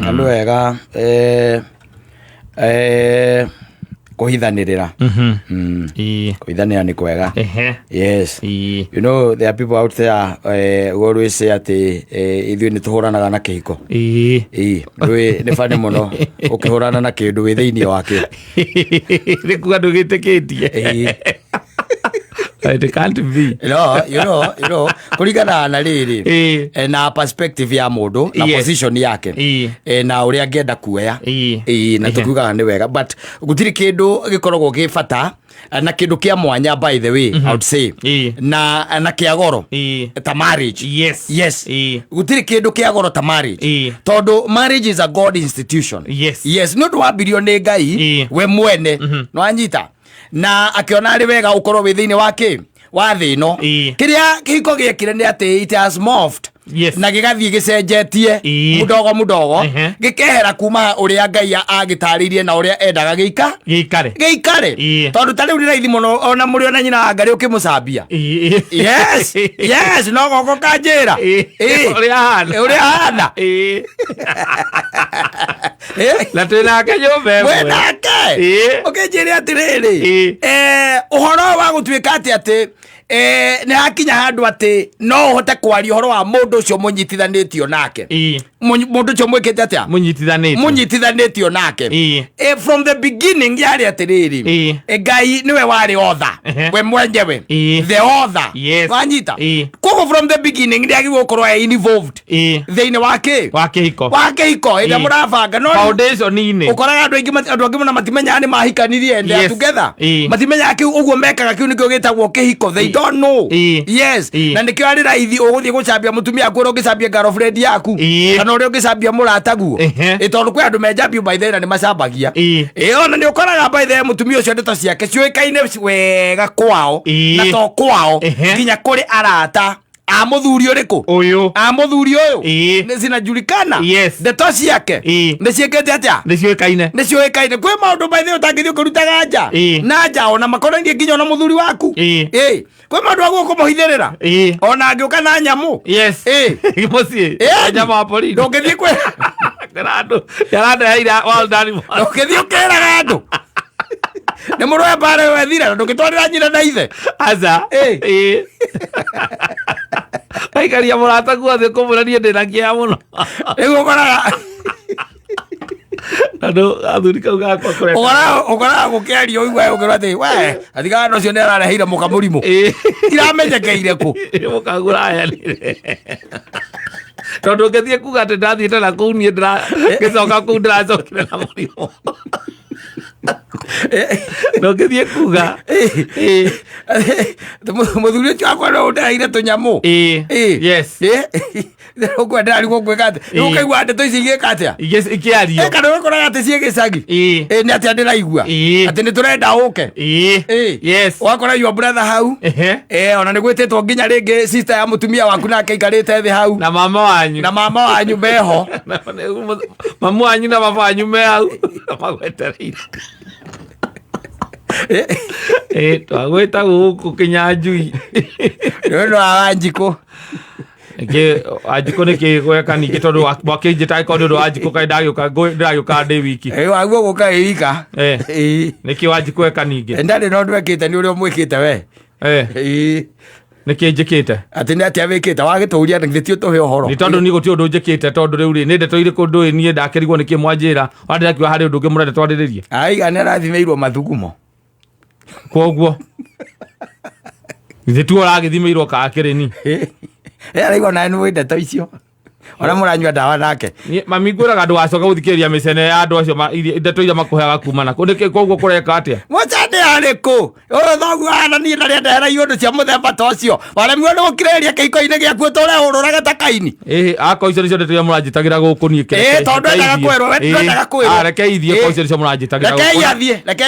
Andå wega kuhithanirira kuhithanira ni kwega. Yes, you know there are people out there who always say ati ithuĩ nĩ tũhũranaga na kĩhiko. Nĩ bani mũno ũkĩhũrana na kĩndũ wĩ thĩinĩ wakĩo nĩ kuga ndũgĩtĩkĩtie. It can't be. You know, kuringana na riri na perspective ya mundu na position yake na uria angenda kuoya na tukugaga ni wega, but gutiri kindu gikoragwo gibata na kindu kia mwanya, by the way, I would say na kia goro ta marriage. Yes. Gutiri kindu kia goro ta marriage, tondu marriage is a God institution. Yes, no ndwa birioni Ngai we mwene no anyita na akiona ari wega ukorwo wi thiini wake wa thi no kiria kihiko giekire ni ati it has morphed. Na gigathie gicenjetie mudogo gikehera kuma uria Ngai agitaririe na uria endaga giikare tondu tari uri raithi muno ona muri ona nyina ngari ukimucambia. Yes no goko kanjira uria hana na twinake nyumba we nake ukinjire atiriri uhoro wa gutuika ati ne hakinya handu ati no hote kwaria horo wa mundu ucio munyitithanitio nake mundu ucio mwikite atia munyitithanitio nake from the beginning yari atiriri Ngai niwe wari otha we mwenjewe the author wanyita kuko from the beginning ndiagi gukorwo involved theine wake hiko ida murabanga no foundation ine ukoraga andu angi muna matimenya ni mahikanirie and together matimenya ki uguo mekaga kiu nikio gitagwo kihiko. They don't know. Yes, na nikio ari raithi uguthie gucambia mutumia kwiro gicambia girlfriend yaku kana uri gicambia murata guo tondu kwi andu menjambio by the way ni macambagia ona ni ukoraga by the way mutumia ucio ndeto ciake ciuikaine wega kwao na to kwao nginya kuri arata muthuri uriku uyu muthuri uyu ni zinajulikana. Ndeto ciake ni ciekete atia ni ciuikaine kwi maundu by the way utangithio kurutaga nja na nja ona makoraindie nginya ona muthuri waku kwi maundu aguo kumuhithirira ona angiuka na nyamu mucii nyama wa polisi ndungithie kwi andu yaranda ira waldani ndungithie ukiraga andu ni muroe bare wethira ndungitwarira nyina na ithe aza aikaria murata guothe kumurania ndina kia muno ego koraga andu athuri kauga kwa kore ogora gukiario igwa ogora ati we athiga no cio ndera reheire muka murimu iramenyekeire ku mukagura aya nire tondu ngethie kuga ati ndathiite na kuu nie ndira gicoka kuu ndiracokire na murimu no ngethie kuga muthuri ucio akwa no ndaire tunyamu ukwa ndari gwika ati ukaigua ndeto ici igika atia ikiario kana ukoraga ati cie gicagi ni atia ndiraigua ati ni turenda uke wakora your brother hau ona ni gwititwo nginya ringi sister ya mutumia waku nake ikarite thi hau na mama wanyu meho mamu wanyu na baba wanyu me hau magwetereire twagwita guku kinyanjui no awanjiko ajiko niki gweka niki tondu wakinjita ikondo ndo ajiko kai ndagioka ndi wiki waguo guka wika niki wajiko eka ningi ndari no ndwekite ni uria mwikite we niki njikite ati ni atia wikite wagituria ngithio tuhe uhoro ni tondu ni guti undu njikite tondu riu ri ni ndeto iriku ndu nie ndakerigwo niki mwanjira wandira kiwa hari undu ungi murende twariririe aiga ni rathimeirwo mathugumo koguo ithe tu uragithimeirwo kakirini araigwa na nwe ndeto icio ona muranyua ndawa nake mami nguraga andu wacoka guthikiria micene ya andu acio ndeto iria makuheaga kumana kunike koguo kureka atia mucande ariku thogu ana ni ndari ndehera iundu cia muthemba ta ucio waremi ni gukireria kihiko-ini giaku tore ururaga ta kaini ako icio nicio ndeto iria muranjitagira guku niike tondu endaga kwirwo we endaga kwirwo reke ithie ko icio nicio muranjitagira reke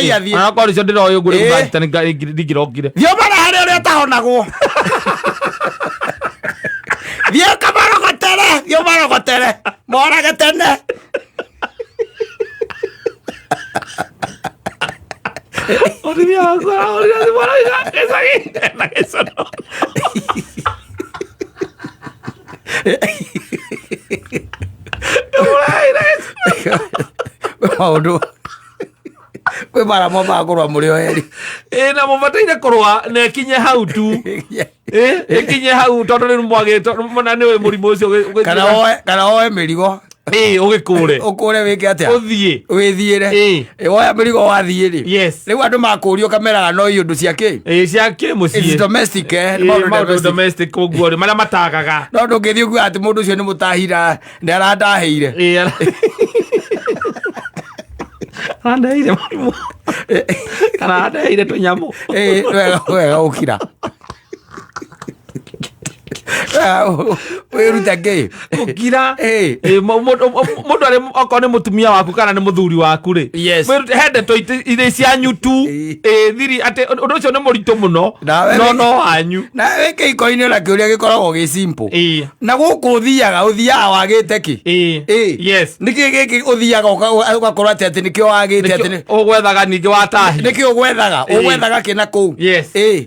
iathie ana ko icio ndiroyo ngure muranjita ndigirokire thio bara hari uria tahonagwo thio marogotere morage tene oria mwana esa no maundu kwe mara mo magurwa muri oeri na mubataire kurwa na kinye hau tu kinye hau tondu ni mwagito mona ni we murimu ucio kana oe mirigo ukure wike atia uthie withiire woya mirigo wathiire yes riu andu makurio kamera no iundu ciake ciake mucie it's domestic domestic uguo maria matagaga no ndungithii uguo ati mundu ucio ni mutahira ni arandaheire arandaheire murimu kana arandaheire tunyamu wega ukira wiruta ngi ukira mundu ari okone mutumia waku kana ni muthuri waku ri hende to ire cianyu tu thiri ati undu ucio ni muritu muno no wanyu na weke ikoini na kiuria gikoragwo gi simple na guku uthiaga wagite ki yes niki giki uthiaga ugakorwo ati nikio wagite ati ugwethaga ningi watahi nikio ugwethaga kina kuu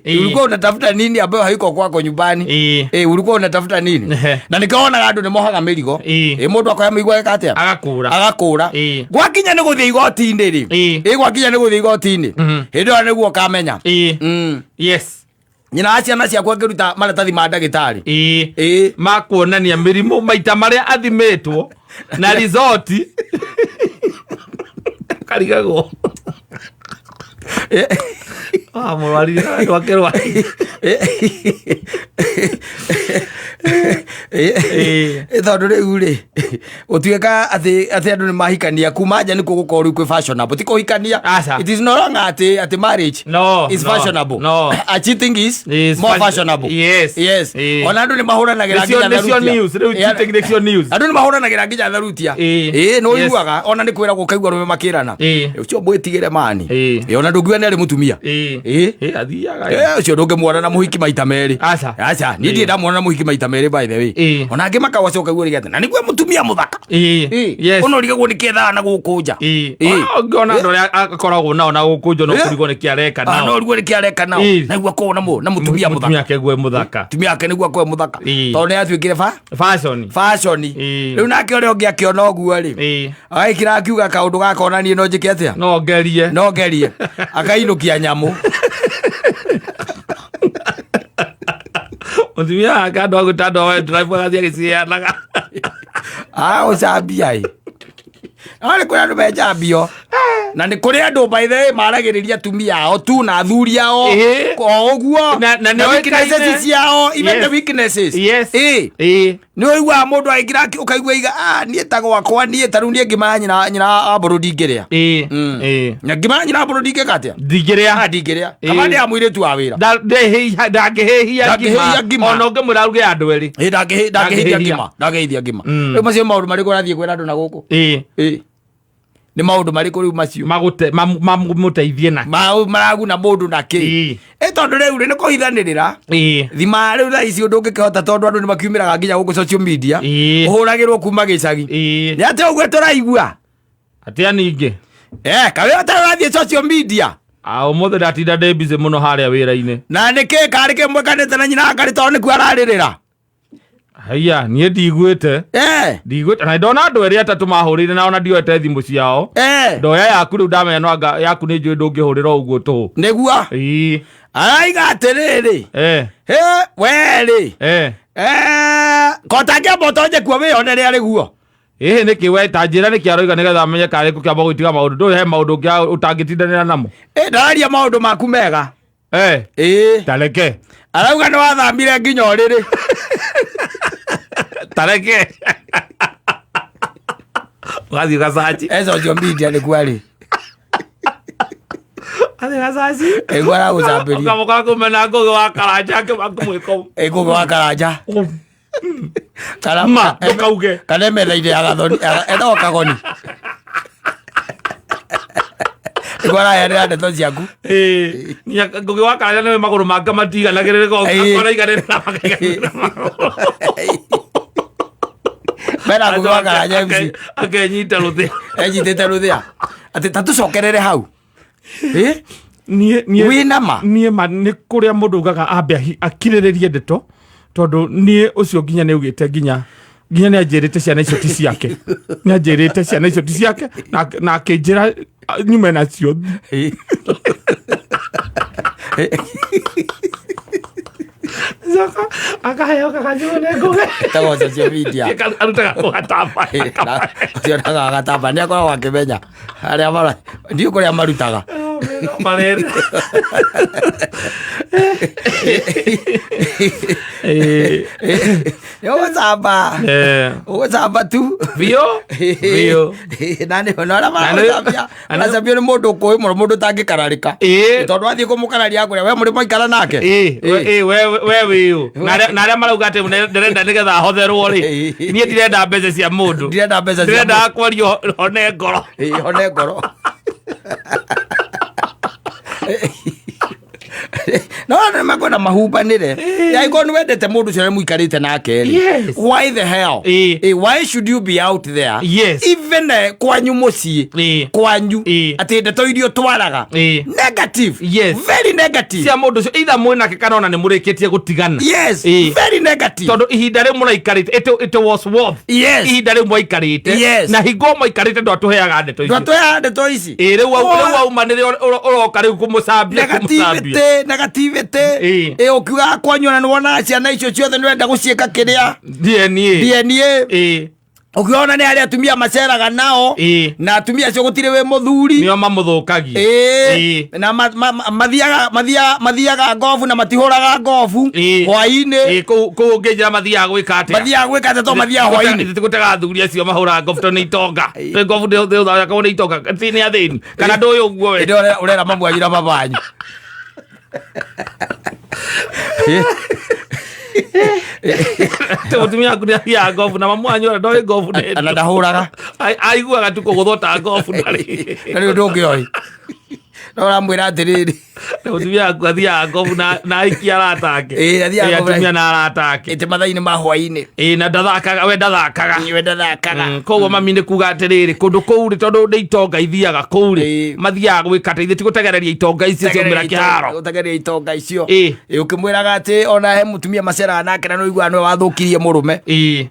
ulikuwa unatafuta nini ambayo haiko kwako nyumbani ulikuwa unatafuta nini na nikaona andu ni mohaga mirigo mundu akoya migwa ekatia agakura gwakinya ni guthii igoti-ini ri gwakinya ni guthii igoti-ini hindu yo niguo kamenya yes nyina aciana ciakwa ngiruta maratathi ma ndagitari makuonania mirimu maita maria athimitwo na resort karigagwo mwariri ndwakerwa tondu riu ri utuika ati andu ni mahikania kuma nja ni kugukorwo kwi fashionable ti kuhikania it is no longer ati marriage is fashionable a cheating is more fashionable yes ona andu ni mahuranagira nginya news andu ni mahuranagira nginya tharutia no yuaga ona ni kwira gukaigwa rume makirana ucio mwitigire mani ona ndungiwa ni ari mutumia athiaga ucio ndungimwona na muhiki maita meri acha ni ndienda mwona na muhiki maita meri by the way ona ngi makawacoka igwo rigate na niguo mutumia muthaka ono rigagwo ni ketha na gukunja ngona ndo akoragwo nao na gukunja no kurigwo ni kiareka nao no rigwo ni kiareka nao na igwo ko na mutumia muthaka mutumia kegwe muthaka tumia yake niguo ko muthaka tondu atuikire fashion riu nake ore ongi akiona oguo ri aikira akiuga kaundu gakona nie no njike atia no ngerie akainukia nyamu mutumia akando agutando wa drive gathia gicianaga ucambia ari kuri andu mejambio na ni kuri andu by the way maragiriria tumia ao tu na athuri ao uguo na weaknesses ciao even the weaknesses ni oigua mundu aingira ukaigua iga nie tagwakwa nie taru nie ngimanya nyina aburu ndingiria na ngimanya nyina aburu ndingikatia ndingiria kamande ya mwiritu wa wira ndangihehia ngima ona ngemura aruge andu eri ndangehithia ngima riu macio maundu mariko rathie kwira andu na guku ni maundu mariko riu macio mamuteithie na maraguna mundu na ki tondu riu ni kuhithanirira thima riu tha ici undu ngikihota tondu andu ni makiumiraga nginya guku social media uhuragirwo kuma gicagi ni ati uguo turaigua atia ningi kawe atarathie social media umuthe ndatinda ndi busy muno haria wira-ini na niki kari kimwe kanite na nyina ngari tondu niku araririra haya nie ndigwite na ndona andu eri atatu mahurire na ona ndioete thimu ciao ndoya yaku riu ndamenya no anga yaku ni njui ndungihurira uguo tu niguo araiga atiriri weri kotangia motonje kuo wiyonere ari guo ni kiwe tanjira ni kiaroiga nigetha amenye kari ku kiamba gwitiga maundu ndu he maundu kia utangitindanira namo ndararia maundu maku mega tareke arauga ni wathambire nginya uriri tareke wathi gasachi social media ni kwari athi gasachi egwara uzambiri kamoka kumena ngogo wa karanja ke makumwiko ngogo wa karanja karama ndukauge kana methaire agathoni eno kagoni igwara ya ndeto ciaku nya ngogo wa karanja ni maguru manga matiganagirire go akora iganire na makaiganire bera ngogo wa karanja MC akenyita ruthia enyitete ruthia ati tatucokerere hau nie winama nie ni kuria mundu ugaga ambe akiriririe ndeto tondu nie ucio nginya ni ugite nginya nginya nä anjä rä te ciana icio ti ciake nä anjä rä te ciana icio ti ciake na akä njä ra nyume nacio akaheo kakanyone nguge tagoca cia media arutaga kugatamba cionaga agatamba nä akoragwo akä menya harä a ndiå kå rä a marutaga å gå camba tu nacambio nä må ndå å kå må må ndå tangä kararä ka tondå athiä kå må kararia kå rä a we må rä moikara nake we wä å na arä a marauga atä ndärenda nä getha hotherwo rä niä ndirenda mbeca cia må ndå ndirendaga kwario hone ngoro hone ngoro no nä makwenda mahumbanä re yaiko nä wendete må ndå cio nä muikarä te nake why the hell why should you be out there even kwanyu må ciä kwanyu atä ndeto irio twaraga negative very negative cia må ndå cio either mwä nake kana ona nä må rä kä tie gå tigana very negative tondå ihinda rä må raikarä te it was worth ihinda rä mwaikarä te na hingo mwaikarä te ndwatå heaga ndeto ici rä u auma nä rä å roka rä u kå må cambia negativity å kiuga kwanyu na nä wonaga ciana icio ciothe nä wenda gå ciä ka kä rä a DNA å kiona nä arä atumia maceraga nao na atumia acio gå tirä wä må thuri nä o mamå thå kagia na mathiaga ngobu na matihå raga ngobu hwainä kå ngä njä ra mathiaga gwä ka atä to mathiaga hwainä gå tega athuri acio mahå raga ngobu tondå nä itonga ngobu nä itonga nä athä kana ndå yå guo å rera mamwanyu na mabanyu mutumia waku nä athiaga ngobu na mamwanyu ona ndoä ngobu na ndahå raga aiguaga tu kå gå thota ngobu ndarä na nä å ndå å ngä oä no ramwä ra atä rä rä mutumia waku athiaga ngobu na aikia arata ake atumia na arata ake ä mathainä ma hwainä na ndathakaga we ndathakaga koguo mami nä kuga atä rä rä kå ndå kå u rä tondå nä itonga ithiaga kå u rä mathiaga gwä kata ithä ti gå tegereria itonga icio ciaumä ra kä haro gå tegereria itonga icio å kä mwä raga atä ona he må tumia maceraga nake na no iguaga nä wathå kirie må rå me kä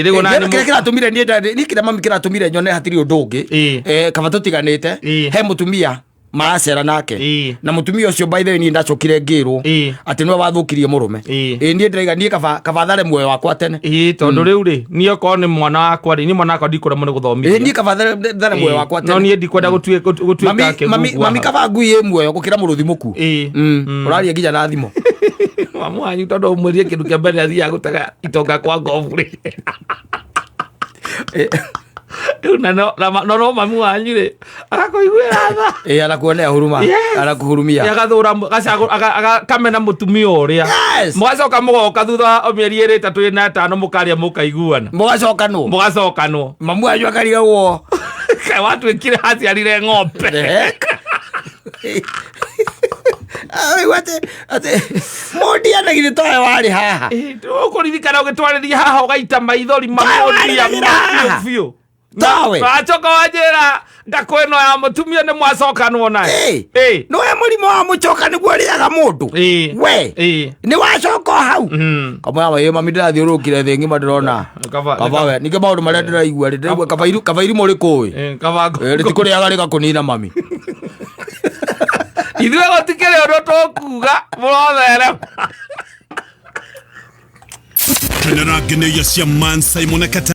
rä kä ratå mire niä kä rä mami kä ratå mire nyone hatirä å ndå å ngä kaba tå tiganä te he må tumia maracera nake na mutumia ucio by the way ni ndacokire ngirwo ati no wathukirie murume ni ndiriga ni kaba thare muoyo wakwa tene tondu riu ri ni oko ni mwana wakwa ri ni mwana wakwa ndikura mu ni guthomithia ni kaba thare muoyo wakwa tene no ni ndikwenda gutuika ke mami kaba ngui muoyo gukira muruthi muku uraria nginya na thimo mamu anyu tondu mwirie kindu kia mbere athia gutega itonga kwa ngovu ri no mamu wanyu rä agakoiguä ra arakuonea huruma arakuhurumia agathå akamena må tumia å rä a må gacoka må goka thutha wa mä eri ä rä tatå na tano må karia må kaiguana må gacokanwo mamu wanyu akarigagwo watuä kire haciarire ng'ombe må ndianagithä toe warä haha å kå ririkana å gä twarä ria haha å gaita maithori mamoria biå wacoka wanjĩra ngakå ĩno ya mũtumia nĩ mwacokanwo nayo no we mũrimũ wa mũcoka nĩguo ũrĩaga mũndũ we nĩ wacoka hau kamwe mami ndĩrathiũrũrũkire thĩ ng'ima ndĩrona kaba we ningĩ maũndũ marĩa ndĩraigua ndĩraigua kaba irimũ rĩkũĩ rĩtikũrĩaga rĩgakũnina mami ithuĩ gũtikĩrĩ ũndũ tũkuga mũrotherema Kenya rangene ya Siaman Simon Ekata